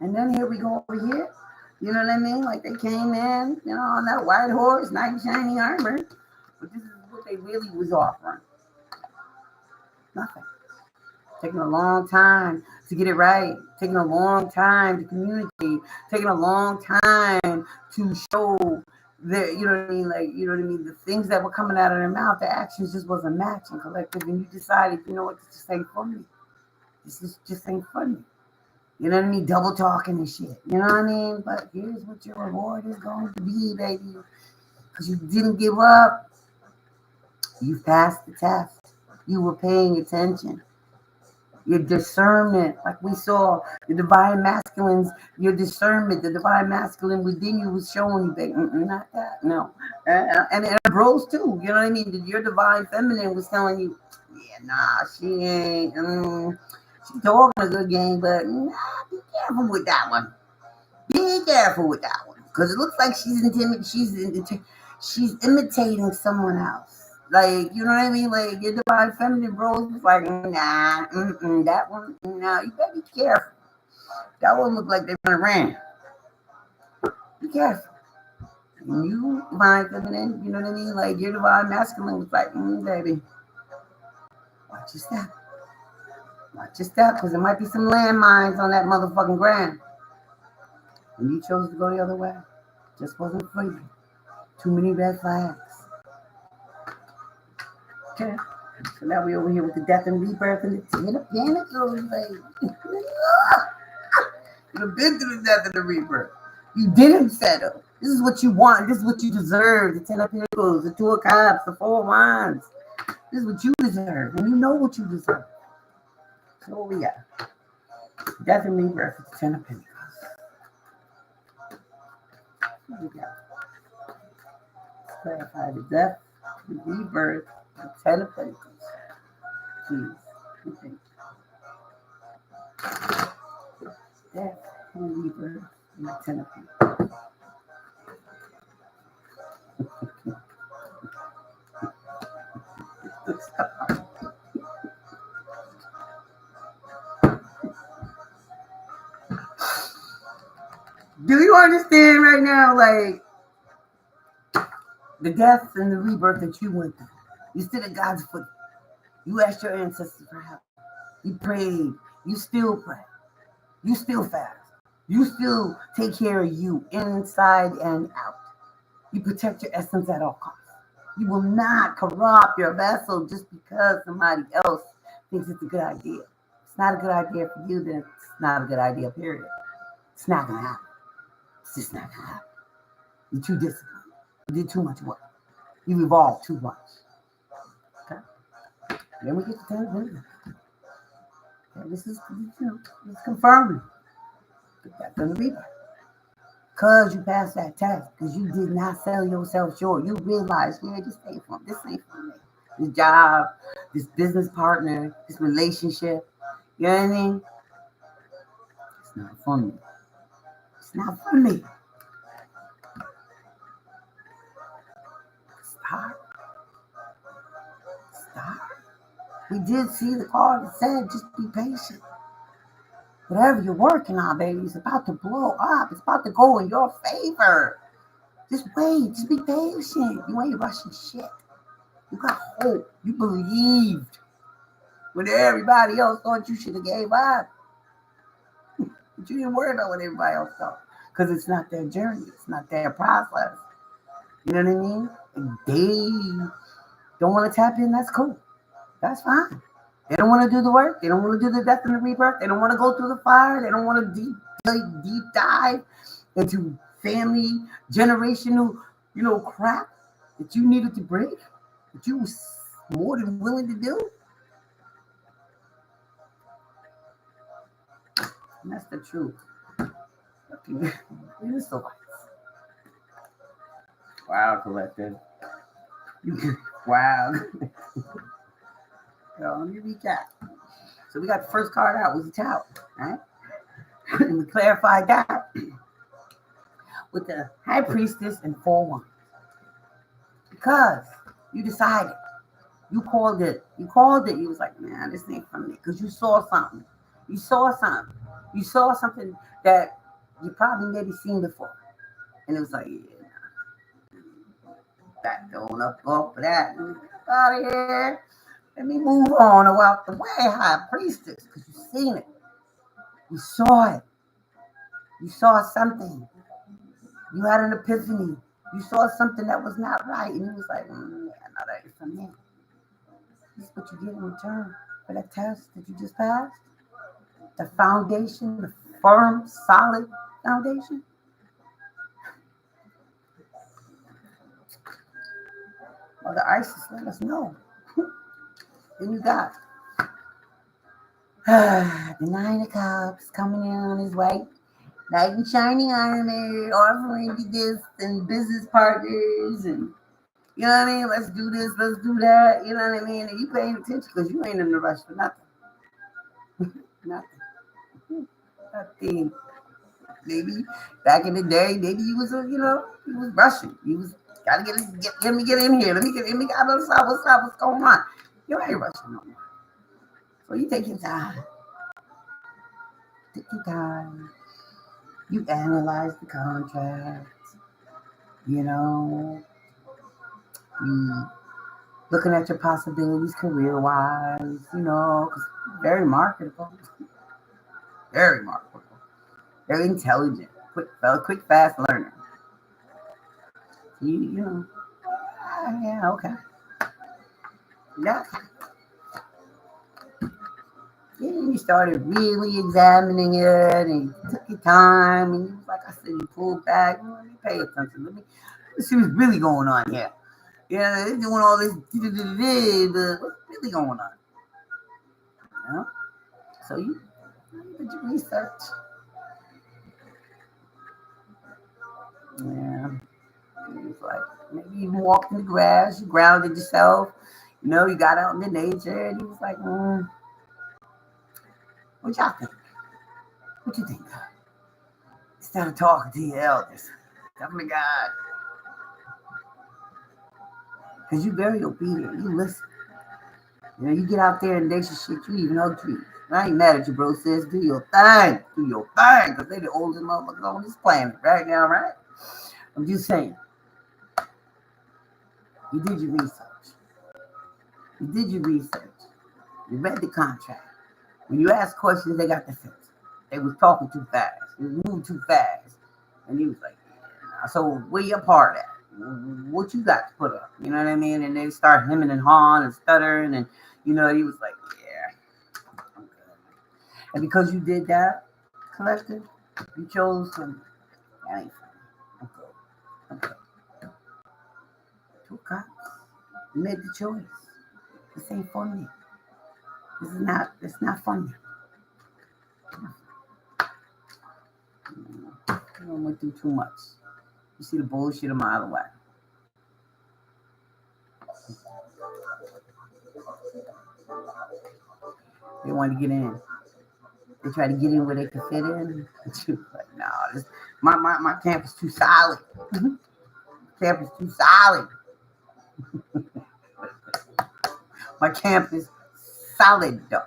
S1: And then here we go over here. You know what I mean? Like they came in, on that white horse, knight in shining armor. But this is what they really was offering. Nothing. Taking a long time to get it right. Taking a long time to communicate. Taking a long time to show that, you know what I mean? Like, you know what I mean? The things that were coming out of their mouth, the actions just wasn't matching collective. And you decided, you know what, this just ain't for me. This is just ain't funny. You know what I mean? Double talking and shit. You know what I mean? But here's what your reward is going to be, baby. Because you didn't give up. You passed the test. You were paying attention. Your discernment, like we saw, the divine masculines, your discernment, the divine masculine within you was showing you, baby, not that, no. And bros too, you know what I mean? Your divine feminine was telling you, yeah, nah, she ain't, she talking a good game, but nah, be careful with that one. Be careful with that one. Because it looks like she's imitating someone else. Like, you know what I mean? Like, your divine feminine bros was like, nah, that one, no, you better be careful. That one looked like they ran. Be careful. And you, divine feminine, you know what I mean? Like, your divine masculine was like, baby, watch your step. Watch your step, because there might be some landmines on that motherfucking ground. And you chose to go the other way. Just wasn't for you. Too many red flags. Okay. So now we over here with the death and rebirth and the Ten of Pentacles, baby. You've been through the death and the rebirth. You didn't settle. This is what you want. This is what you deserve. The Ten of Pentacles, the Two of Cups, the Four of Wands. This is what you deserve. And you know what you deserve. So what we got? Death and rebirth with the Ten of Pentacles. What we got? Let's clarify the death, the rebirth, the Ten of Pentacles. Jeez. Okay. Death and rebirth and the Ten of Pentacles. Do you understand right now, like, the death and the rebirth that you went through? You stood at God's foot. You asked your ancestors for help. You prayed. You still pray. You still fast. You still take care of you inside and out. You protect your essence at all costs. You will not corrupt your vessel just because somebody else thinks it's a good idea. It's not a good idea for you, then it's not a good idea, period. It's not going to happen. It's just not going to happen. You're too disciplined. You did too much work. You evolved too much. Okay? Then we get to 10 minutes. Okay, this is confirming. That's going to be there. Because you passed that test, because you did not sell yourself short. You realized, yeah, this ain't for me. This job, this business partner, this relationship. You know what I mean? It's not for me. It's not for me. Stop. We did see the card that said, just be patient. Whatever you're working on, baby, it's about to blow up. It's about to go in your favor. Just wait. Just be patient. You ain't rushing shit. You got hope. You believed when everybody else thought you should have gave up. But you didn't worry about what everybody else thought. Because it's not their journey. It's not their process. You know what I mean? And they don't want to tap in. That's cool. That's fine. They don't want to do the work. They don't want to do the death and the rebirth. They don't want to go through the fire. They don't want to deep dive into family, generational, crap that you needed to break, that you was more than willing to do. And that's the truth. Here's the lights. Wow, collective. Wow. So let me recap. So we got the first card out was the tower, right? And we clarified that with the high priestess and 4-1. Because you decided, you called it. You called it. You was like, man, this ain't for me. Because you saw something. You saw something. You saw something that you probably maybe seen before. And it was like, yeah, that don't up for that. Out of here. Let me move on about the way, high priestess. Because you seen it. You saw it. You saw something. You had an epiphany. You saw something that was not right. And you was like, yeah, no, that ain't for me. This is what you get in return for that test that you just passed. The foundation, the firm, solid foundation. Well, the ISIS let us know. Then you got the 9 of Cups coming in on his white knight in shining armor, offering you gifts and business partners, and you know what I mean. Let's do this, let's do that. You know what I mean. And you paying attention because you ain't in the rush for nothing. Nothing. Nothing. Maybe back in the day, maybe you was you was rushing. You was gotta let me get in here. Let me get what's going on. You ain't rushing no more. So you take your time. Take your time. You analyze the contract. You know, you looking at your possibilities career wise. You know, 'cause very marketable. Very marketable. Very intelligent. Quick, fast learner. You know. Yeah, okay. Yeah. Yeah, you started really examining it and you took your time and you, like I said, you pulled back. Let me pay attention. Let's see what's really going on here. Yeah, they're doing all this, but what's really going on? You know? So you did your research. Yeah. It's like maybe you walked in the grass, you grounded yourself, you got out in the nature, and you was like, what y'all think? What you think? Instead of talking to your elders, talking to God. Because you're very obedient. You listen. You get out there and they should shit. You even hug trees. I ain't mad at you, bro, sis. Do your thing. Do your thing. Because they the oldest motherfuckers on this planet right now, right? I'm just saying. You did your research. You did your research. You read the contract. When you asked questions, they got the sense. They was talking too fast. They was moving too fast. And he was like, yeah. So where your part at? What you got to put up? You know what I mean? And they start hemming and hawing and stuttering. And, he was like, yeah, I'm good. And because you did that, collective, you chose some, that ain't funny. I'm good. I'm good. Two cops. You made the choice. This ain't funny. It's not funny. You went through too much. You see the bullshit a mile away. They wanted to get in. They try to get in where they can fit in. Like, no, my camp is too solid. Camp is too solid. My camp is solid though.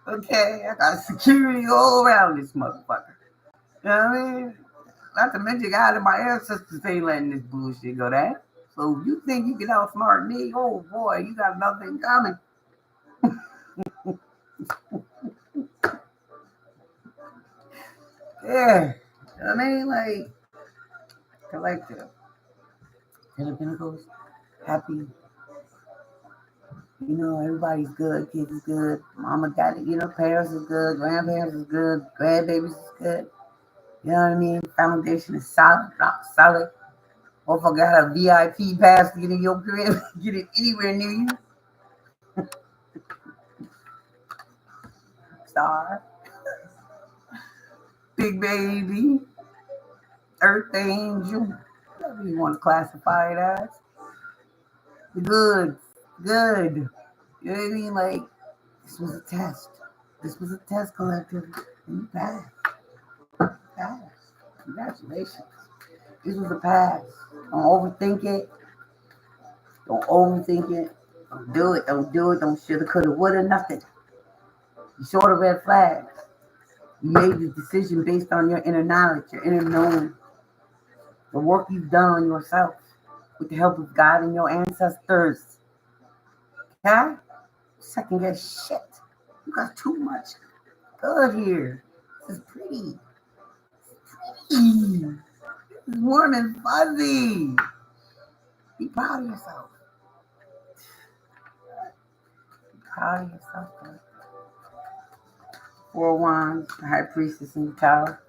S1: Okay, I got security all around this motherfucker. You know what I mean? Not to mention, God and my ancestors ain't letting this bullshit go down. So if you think you can outsmart me, oh boy, you got nothing coming. Yeah. You know what I mean? Like, collective. Ten of Pentacles, happy. Everybody's good. Kids is good. Mama got it. Parents is good. Grandparents is good. Grandbabies is good. You know what I mean? Foundation is solid. Rock solid. Motherfucker got a VIP pass to get in your crib. Get it anywhere near you. Star. Big baby. Earth angel. Whatever you want to classify it as. The goods. Good. You know what I mean? Like, this was a test. This was a test, collective. And you passed. Passed. Congratulations. This was a pass. Don't overthink it. Don't overthink it. Don't do it. Don't do it. Don't shoulda, coulda, woulda, nothing. You saw the red flags. You made the decision based on your inner knowledge, your inner knowing, the work you've done on yourself with the help of God and your ancestors. Okay? Second guess shit. You got too much good here. This is pretty. Pretty. This is warm and fuzzy. Be proud of yourself. Be proud of yourself. Bro. 4 wands, the high priestess in the tower.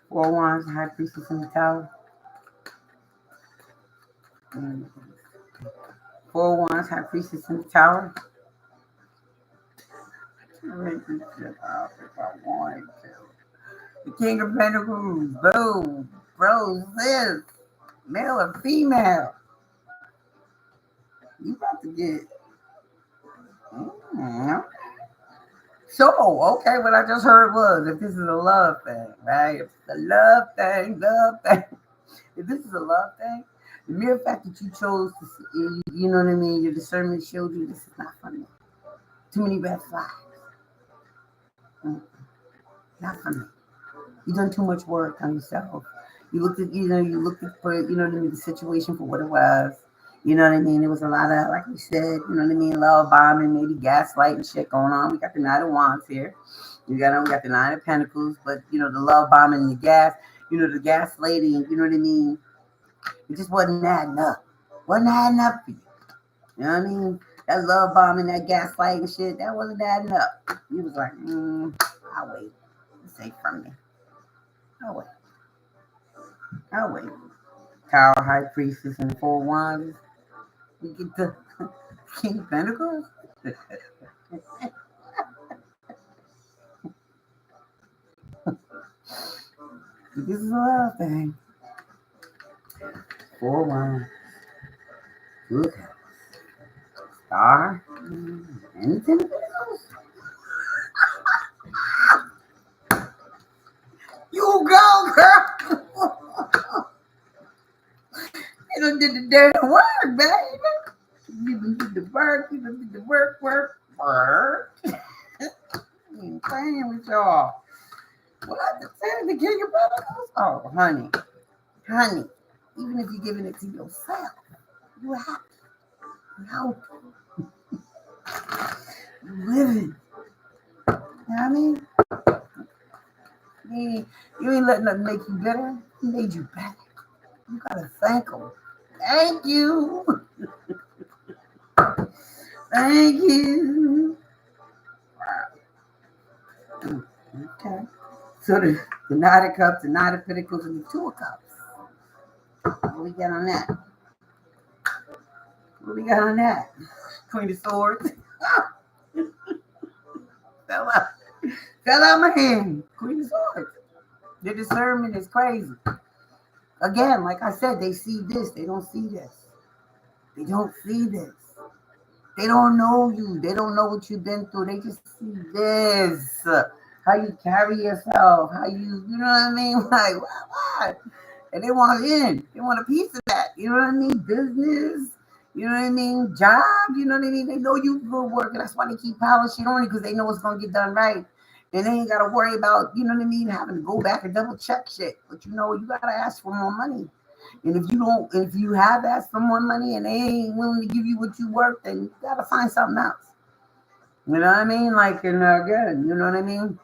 S1: 4 wands, the high priestess in the tower. 4 wands, high priestess in the tower. I'll make this shit up if I wanted to. The King of Pentacles, boom, bro, sis, male or female. You about to get. So, okay, what I just heard was if this is a love thing, right? If it's a love thing. If this is a love thing, the mere fact that you chose to, you know what I mean, your discernment showed you this is not for me. Too many red flags. Not for me. You've done too much work on yourself. You looked at, you looked at for, you know what I mean, the situation for what it was. You know what I mean? It was a lot of, like we said, you know what I mean, love bombing, maybe gaslighting shit going on. We got the Knight of Wands here. We got the Nine of Pentacles, but, you know, the love bombing and the gas, you know, the gaslighting, you know what I mean? It just wasn't adding up. Wasn't adding up for you. You know what I mean? That love bombing, that gaslighting shit, that wasn't adding up. You was like, I'll wait. It's safe from me. I'll wait. Tower, High Priestess, and 4 wands. We get the King of Pentacles. This is a love thing. 4 wands. Look at it. Star. And 10 of Pentacles. You go, girl. You done did the damn work, baby. You done did the work. You done did the work. I ain't playing with y'all. What the say, the King of Pentacles? Oh, honey. Even if you're giving it to yourself, you're happy. You're healthy. You're living. You know what I mean? You ain't letting nothing make you better. He made you better. You gotta thank him. Thank you. Thank you. Okay. So the Knight of Cups, the Knight of Pentacles, and the 2 of Cups. What we got on that? Queen of Swords. Fell out my hand. Queen of Swords. Their discernment is crazy. Again, like I said, they see this. They don't see this. They don't see this. They don't know you. They don't know what you've been through. They just see this. How you carry yourself. How you know what I mean? Like, what? And they want in. They want a piece of that. You know what I mean? Business. You know what I mean? Job. You know what I mean? They know you for work. And that's why they keep piling shit on you, because they know it's going to get done right. And they ain't got to worry about, you know what I mean, having to go back and double check shit. But you know, you got to ask for more money. And if you have asked for more money and they ain't willing to give you what you worth, then you got to find something else. You know what I mean? Like, and again, you know what I mean?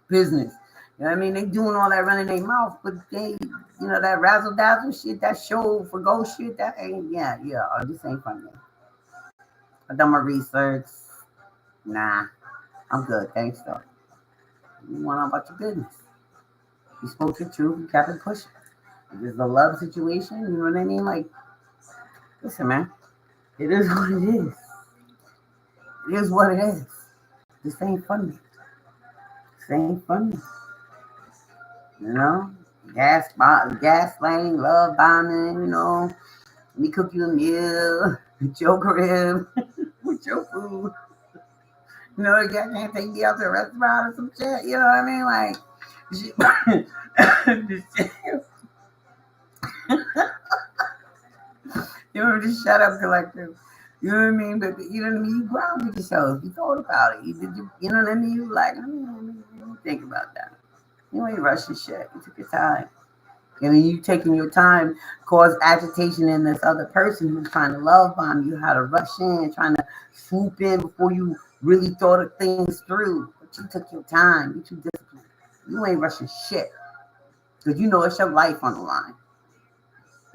S1: Business. You know what I mean? They doing all that running their mouth, but they, you know, that razzle dazzle shit, that show for go shit, that ain't, this ain't for me. I done my research. Nah, I'm good. Thanks, though. You want to know about your business. You spoke your truth, you kept it pushing. If it's a love situation, you know what I mean? Like, listen, man, it is what it is. It is what it is. This ain't funny. This ain't funny. You know? Gaslighting, love bombing, you know. Let me cook you a meal at your crib with your food. You know, you can't take me out to a restaurant or some shit. You know what I mean? Like, you know, just shut up, collective. You know what I mean? But you know what I mean? You grounded yourself. You thought about it. You know what I mean? You were like, let me think about that. You ain't rushing shit. You took your time. I mean, you taking your time caused agitation in this other person who's trying to love bomb you, how to rush in, trying to swoop in before you really thought of things through. But you took your time. You too disciplined. You ain't rushing shit. Because you know it's your life on the line.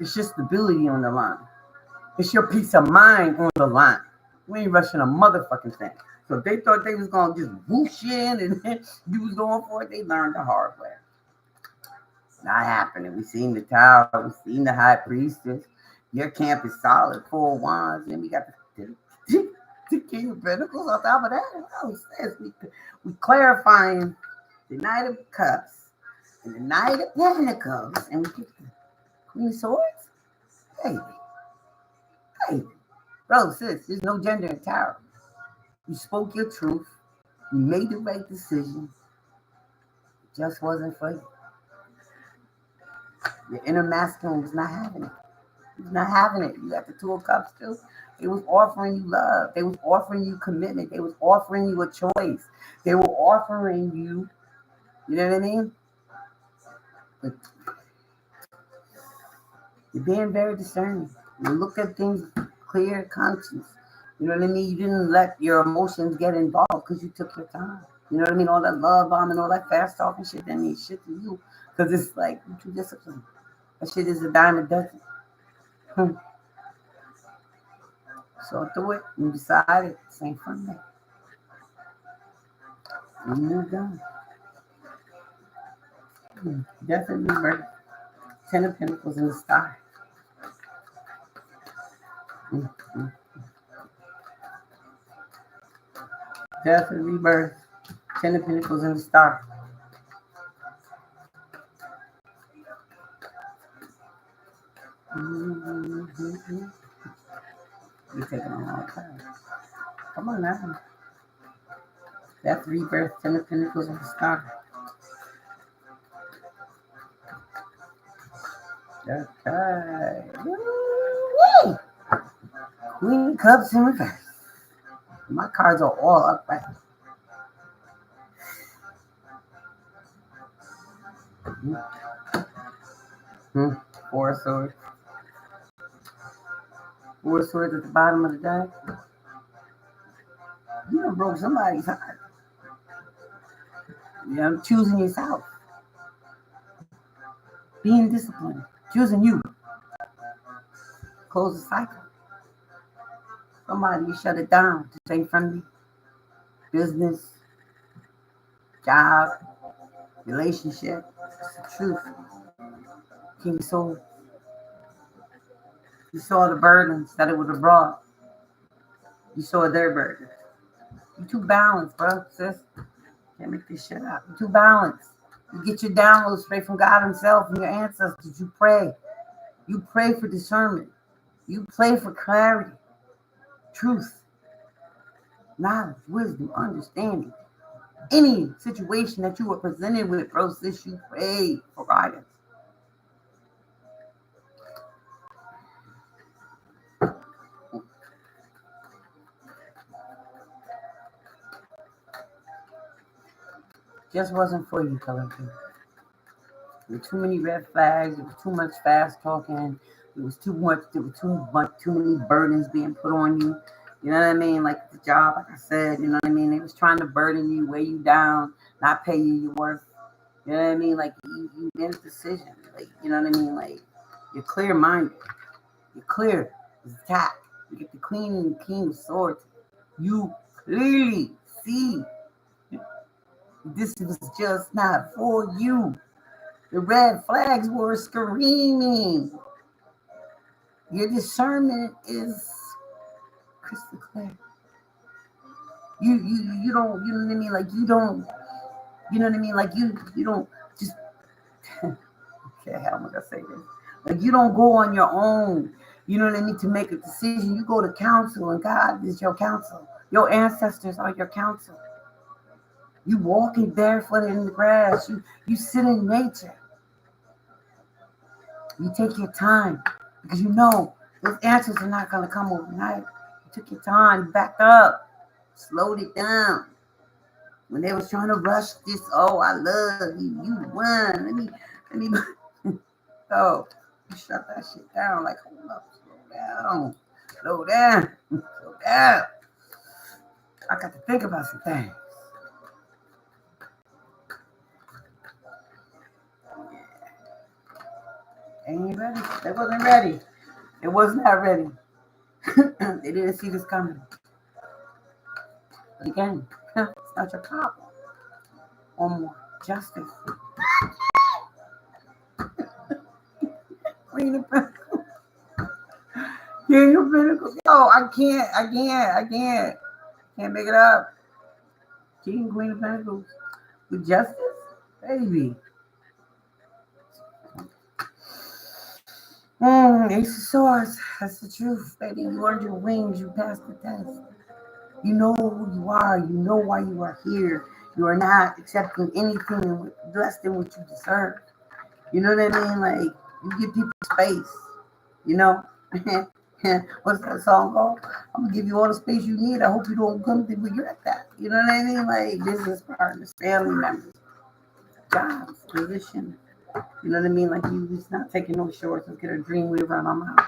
S1: It's your stability on the line. It's your peace of mind on the line. You ain't rushing a motherfucking thing. So if they thought they was going to just whoosh in and you was going for it, they learned the hard way. Not happening. We seen the tower. We seen the high priestess. Your camp is solid. 4 wands. And we got the king of pentacles on top of that. Oh, says we clarifying the knight of cups and the knight of pentacles. And we get the queen of swords. Baby. Baby. Bro, sis, there's no gender in tarot. You spoke your truth. You made the right decision. It just wasn't for you. Your inner masculine was not having it. He was not having it. You got the 2 of cups too. They was offering you love. They was offering you commitment. They was offering you a choice. They were offering you, you know what I mean? But you're being very discerning. You look at things clear, conscious. You know what I mean? You didn't let your emotions get involved because you took your time. You know what I mean? All that love bomb and all that fast talking shit, that means shit to you. Because it's like, you're too disciplined. That shit is a dime a dozen. So through it, you decided this ain't for me. You moved on. Death and rebirth. 10 of Pentacles in the sky. Death and rebirth. 10 of Pentacles in the star. You're taking a long time. Come on now. Death, rebirth, 10 of Pentacles in the star. Okay. Woo! Queen of Cups in reverse. My cards are all upright. Four of Swords. 4 of Swords at the bottom of the deck. You done broke somebody's heart. You know, choosing yourself. Being disciplined. Choosing you. Close the cycle. Somebody, you shut it down to stay friendly. Business. Job. Relationship. It's the truth. King Soul. You saw the burdens that it would have brought. You saw their burdens. You're too balanced, bro, sis. Can't make this shit up. You're too balanced. You get your downloads straight from God Himself and your ancestors. You pray. You pray for discernment. You pray for clarity, truth, knowledge, wisdom, understanding. Any situation that you are presented with, bro, sis, you pray for guidance. Just wasn't for you, collective. There were too many red flags. There was too much fast talking. There was too many burdens being put on you. You know what I mean? Like the job, like I said, you know what I mean? They was trying to burden you, weigh you down, not pay you your worth. You know what I mean? Like you made a decision. Like, you know what I mean? Like you're clear minded. You're clear. It's attack. You get the Queen and the King of Swords. You clearly see this was just not for you. The red flags were screaming. Your discernment is crystal clear. You don't, you know what I mean? Like you don't, you know what I mean? Like you don't just, okay, how am I gonna say this? Like you don't go on your own. You know what I mean? To make a decision, you go to counsel, and God is your counsel. Your ancestors are your counsel. You walking barefoot in the grass. You sit in nature. You take your time because you know those answers are not going to come overnight. You took your time, you backed up, slowed it down. When they was trying to rush this, oh, I love you, you won. Let me, oh, you shut that shit down. Like, hold up, slow down, slow down. I got to think about some things. They ain't ready. They wasn't ready. It was not ready. They didn't see this coming. But again, it's not your problem. One more justice. Queen of Pentacles. King of Pentacles. Yo, I can't make it up. King, Queen of Pentacles. With justice? Baby. Ace of Swords. That's the truth, baby. You earned your wings. You passed the test. You know who you are. You know why you are here. You are not accepting anything less than what you deserve. You know what I mean? Like, you give people space. You know? What's that song called? I'm going to give you all the space you need. I hope you don't come to regret that. You know what I mean? Like, business partners, family members, jobs, position. You know what I mean? Like, you just not taking no shorts. Let's get a dream weaver on my mouth.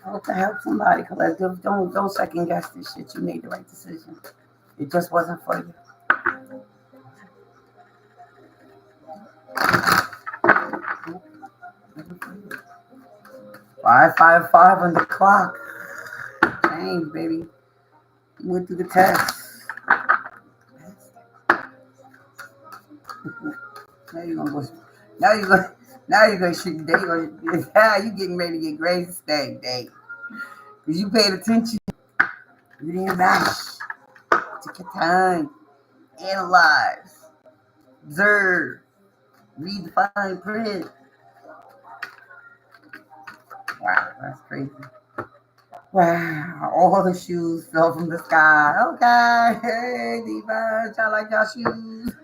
S1: I hope to help somebody, collective. Don't second guess this shit. You made the right decision. It just wasn't for you. 555 on the clock. Change, baby. You went through the test. Now you're gonna go. Now you're gonna shoot. You getting ready to get grades today, day. Cause you paid attention. You didn't rush. Took your time. Analyze. Observe. Read the fine print. Wow, that's crazy. Wow, all the shoes fell from the sky. Okay, hey, Diva, y'all like y'all shoes?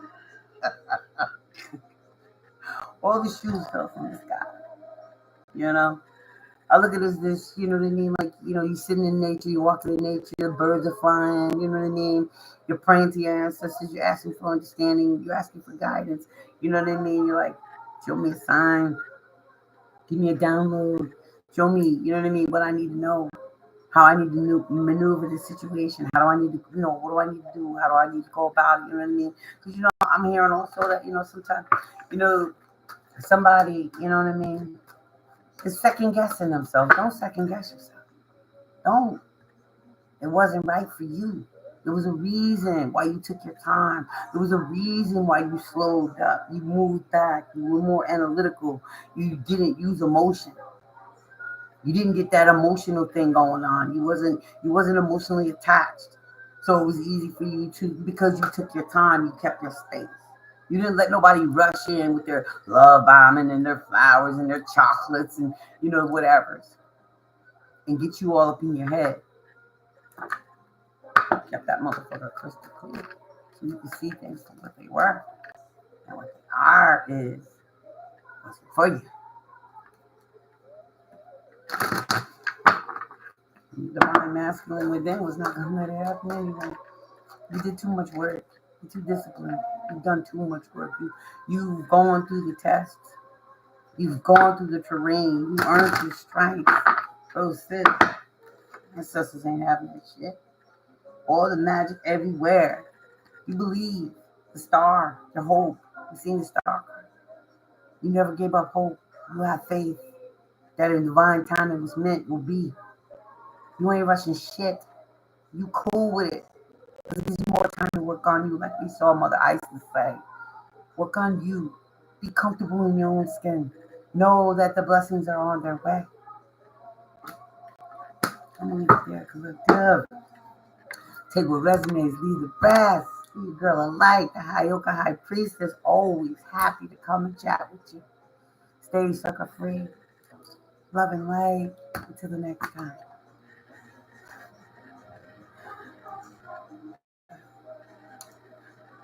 S1: All the shoes fell from the sky. You know, I look at this, you know what I mean? Like, you know, you sitting in nature, you walking in nature, the birds are flying, you know what I mean? You're praying to your ancestors, you're asking for understanding, you're asking for guidance, you know what I mean? You're like, show me a sign, give me a download, show me, you know what I mean, what I need to know. How I need to maneuver the situation. How do I need to, you know, what do I need to do? How do I need to go about it? You know what I mean? Because, you know, I'm hearing also that, you know, sometimes, you know, somebody, you know what I mean, is second guessing themselves. Don't second guess yourself. Don't. It wasn't right for you. There was a reason why you took your time. There was a reason why you slowed up. You moved back. You were more analytical. You didn't use emotion. You didn't get that emotional thing going on. You wasn't emotionally attached. So it was easy for you to, because you took your time, you kept your space. You didn't let nobody rush in with their love bombing and their flowers and their chocolates and, you know, whatever, and get you all up in your head. Kept that motherfucker crystal clear so you can see things for what they were. And what they are is what's for you. The divine masculine within was not going to let it happen anyway. You did too much work. You're too disciplined. You've done too much work. You've gone through the tests. You've gone through the terrain. You earned your strength. Those sis. Ancestors ain't having that shit. All the magic everywhere. You believe the star, your hope. You seen the star. You never gave up hope. You have faith that in divine time it was meant will be. You ain't rushing shit. You cool with it. Because it gives you more time to work on you, like we saw Mother Isis say. Work on you. Be comfortable in your own skin. Know that the blessings are on their way. I'm going to leave it there, collective. Take what resonates. Leave the best. Be your girl of light. The Hyoka High Priestess. Always happy to come and chat with you. Stay sucker free. Love and light. Until the next time.